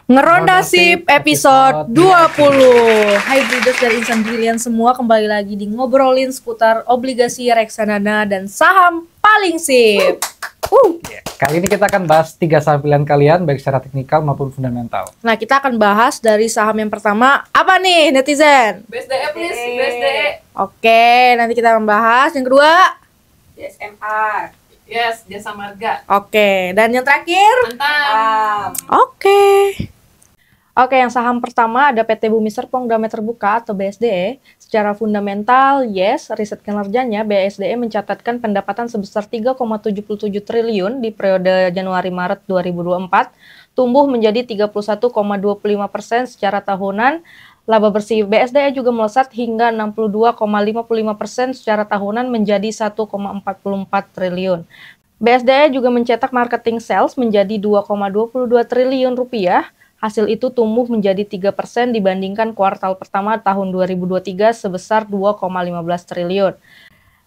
Ngeronda Sip episode 20. Hai Breeders dari Insan Brilian semua, kembali lagi di ngobrolin seputar obligasi reksadana dan saham paling sip. Kali ini kita akan bahas 3 saham pilihan kalian, baik secara teknikal maupun fundamental. Nah, kita akan bahas dari saham yang pertama. Apa nih netizen? BSDE please, BSDE. Oke, nanti kita akan bahas. Yang kedua? JSMR. Yes, Jasa Marga. Oke, dan yang terakhir? Mantap. Oke, yang saham pertama ada PT Bumi Serpong Damai Terbuka atau BSDE. Secara fundamental, yes, riset kinerjanya BSDE mencatatkan pendapatan sebesar 3,77 triliun di periode Januari-Maret 2024, tumbuh menjadi 31,25% secara tahunan. Laba bersih BSDE juga melesat hingga 62,55% secara tahunan menjadi 1,44 triliun. BSDE juga mencetak marketing sales menjadi 2,22 triliun rupiah. Hasil itu tumbuh menjadi 3% dibandingkan kuartal pertama tahun 2023 sebesar 2,15 triliun.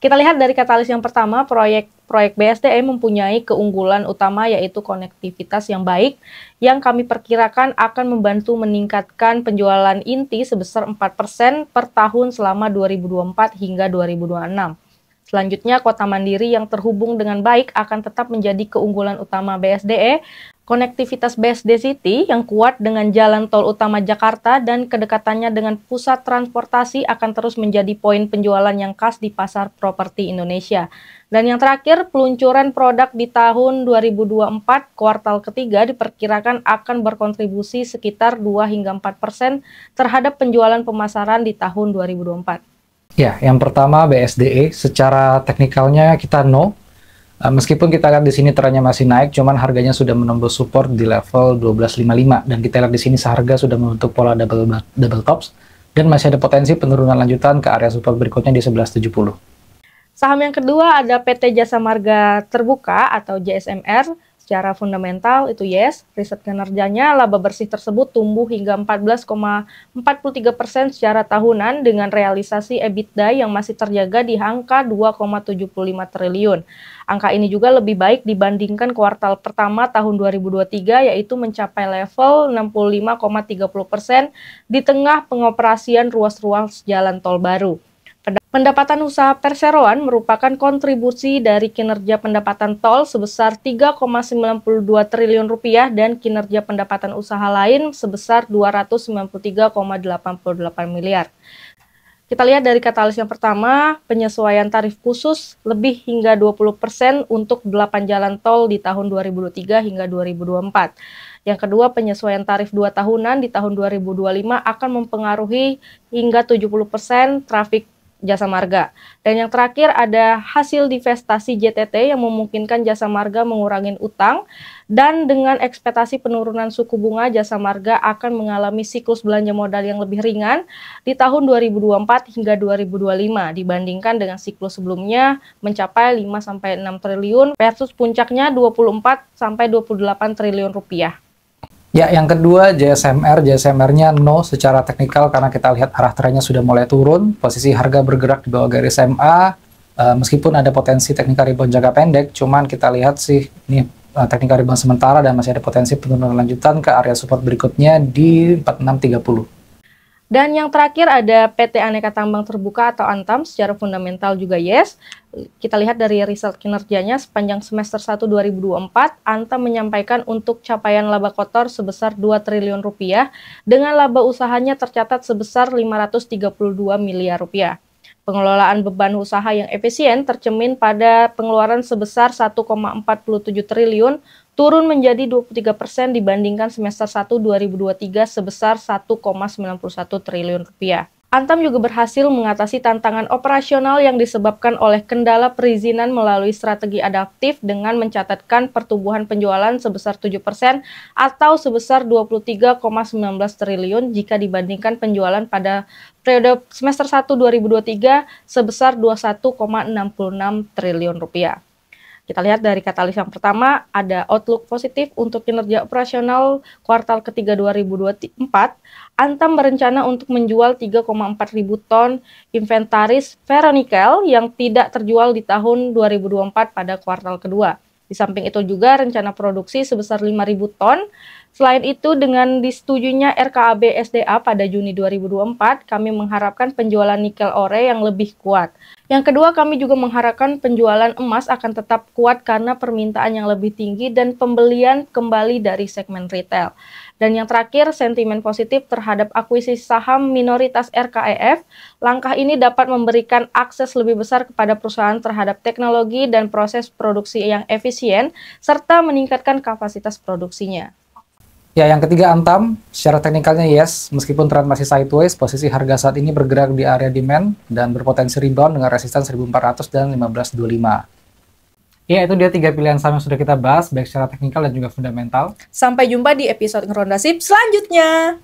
Kita lihat dari katalis yang pertama, proyek BSDE mempunyai keunggulan utama yaitu konektivitas yang baik yang kami perkirakan akan membantu meningkatkan penjualan inti sebesar 4% per tahun selama 2024 hingga 2026. Selanjutnya, kota mandiri yang terhubung dengan baik akan tetap menjadi keunggulan utama BSDE. Konektivitas BSD City yang kuat dengan jalan tol utama Jakarta dan kedekatannya dengan pusat transportasi akan terus menjadi poin penjualan yang khas di pasar properti Indonesia. Dan yang terakhir, peluncuran produk di tahun 2024 kuartal ketiga diperkirakan akan berkontribusi sekitar 2 hingga 4% terhadap penjualan pemasaran di tahun 2024. Ya, yang pertama BSDE, secara teknikalnya kita no. Meskipun kita lihat di sini trennya masih naik, cuman harganya sudah menembus support di level 12.55 dan kita lihat di sini seharga sudah membentuk pola double tops dan masih ada potensi penurunan lanjutan ke area support berikutnya di 11.70. Saham yang kedua ada PT Jasa Marga Terbuka atau JSMR. Secara fundamental itu yes, riset kinerjanya laba bersih tersebut tumbuh hingga 14,43% secara tahunan dengan realisasi EBITDA yang masih terjaga di angka 2,75 triliun. Angka ini juga lebih baik dibandingkan kuartal pertama tahun 2023 yaitu mencapai level 65,30% di tengah pengoperasian ruas-ruas jalan tol baru. Pendapatan usaha perseroan merupakan kontribusi dari kinerja pendapatan tol sebesar 3,92 triliun rupiah dan kinerja pendapatan usaha lain sebesar 293,88 miliar. Kita lihat dari katalis yang pertama, penyesuaian tarif khusus lebih hingga 20% untuk 8 jalan tol di tahun 2023 hingga 2024. Yang kedua, penyesuaian tarif 2 tahunan di tahun 2025 akan mempengaruhi hingga 70% trafik Jasa Marga. Dan yang terakhir ada hasil divestasi JTT yang memungkinkan Jasa Marga mengurangi utang dan dengan ekspektasi penurunan suku bunga Jasa Marga akan mengalami siklus belanja modal yang lebih ringan di tahun 2024 hingga 2025 dibandingkan dengan siklus sebelumnya mencapai 5-6 triliun versus puncaknya 24-28 triliun rupiah. Ya, yang kedua JSMR-nya no secara teknikal karena kita lihat arah trennya sudah mulai turun, posisi harga bergerak di bawah garis MA, meskipun ada potensi teknikal rebound jangka pendek, cuman kita lihat sih ini teknikal rebound sementara dan masih ada potensi penurunan lanjutan ke area support berikutnya di 4630. Dan yang terakhir ada PT Aneka Tambang Terbuka atau Antam, secara fundamental juga yes. Kita lihat dari riset kinerjanya sepanjang semester 1 2024, Antam menyampaikan untuk capaian laba kotor sebesar 2 triliun rupiah dengan laba usahanya tercatat sebesar 532 miliar rupiah. Pengelolaan beban usaha yang efisien tercermin pada pengeluaran sebesar 1,47 triliun, turun menjadi 23% dibandingkan semester 1 2023 sebesar 1,91 triliun rupiah. Antam juga berhasil mengatasi tantangan operasional yang disebabkan oleh kendala perizinan melalui strategi adaptif dengan mencatatkan pertumbuhan penjualan sebesar 7% atau sebesar 23,19 triliun jika dibandingkan penjualan pada periode semester 1 2023 sebesar 21,66 triliun rupiah. Kita lihat dari katalis yang pertama, ada outlook positif untuk kinerja operasional kuartal ketiga 2024. Antam berencana untuk menjual 3,4 ribu ton inventaris ferronikel yang tidak terjual di tahun 2024 pada kuartal kedua. Di samping itu juga rencana produksi sebesar 5.000 ton Selain itu, dengan disetujunya RKAB SDA pada Juni 2024, kami mengharapkan penjualan nikel ore yang lebih kuat. Yang kedua, kami juga mengharapkan penjualan emas akan tetap kuat karena permintaan yang lebih tinggi dan pembelian kembali dari segmen retail. Dan yang terakhir, sentimen positif terhadap akuisisi saham minoritas RKEF. Langkah ini dapat memberikan akses lebih besar kepada perusahaan terhadap teknologi dan proses produksi yang efisien, serta meningkatkan kapasitas produksinya. Ya, yang ketiga Antam, secara teknikalnya yes, meskipun tren masih sideways, posisi harga saat ini bergerak di area demand dan berpotensi rebound dengan resisten 1400 dan 1525. Ya, itu dia 3 pilihan saham yang sudah kita bahas, baik secara teknikal dan juga fundamental. Sampai jumpa di episode Ngeronda Sip selanjutnya.